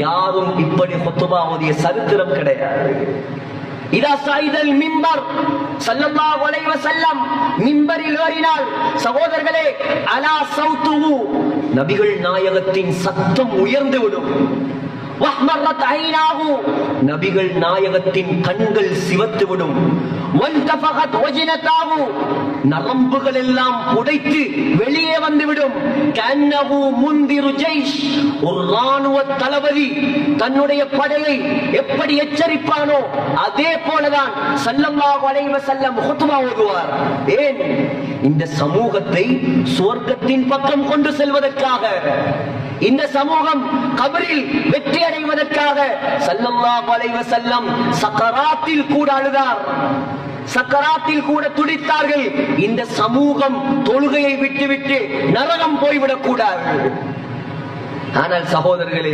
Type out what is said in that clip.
யாரும் இப்படி ஹுத்பா ஓதிய சரித்திரம் கிடையாது. இதா சாயிதல் மிம்பர் ஸல்லல்லாஹு அலைஹி வஸல்லம் மிம்பரில் ஏறினால் சகோதரர்களே அலா சௌதுஹு நபிகள் நாயகத்தின் சத்தம் உயர்ந்து விடும். வஹ்மரத் ஐனாஹு நபிகள் நாயகத்தின் கண்கள் சிவந்து விடும். வன்தஃபகத் வஜ்னதாஹு நரம்புகள் எல்லாம் உடைத்து வெளியே வந்துவிடும். கன்னஹு முந்திரு ஜைஷ் ஒரு ராணுவ தளபதி தன்னுடைய படையை எப்படி எச்சரிப்பானோ அதே போலதான் ஸல்லல்லாஹு அலைஹி வஸல்லம் ஹுத்பா ஓதுவார். ஏன்? இந்த சமூகத்தை சுவர்க்கத்தின் பக்கம் கொண்டு செல்வதற்காக, இந்த சமூகம் கபரில் வெற்றி அடைவதற்காக ஸல்லல்லாஹு அலைஹி வஸல்லம் சக்கராத்தில் கூட அழுதார், சக்கராத்தில் கூட துடித்தார்கள். இந்த சமூகம் தொழுகையை விட்டுவிட்டு நரகம் போய்விடக் கூடாது. ஆனால் சகோதரர்களே,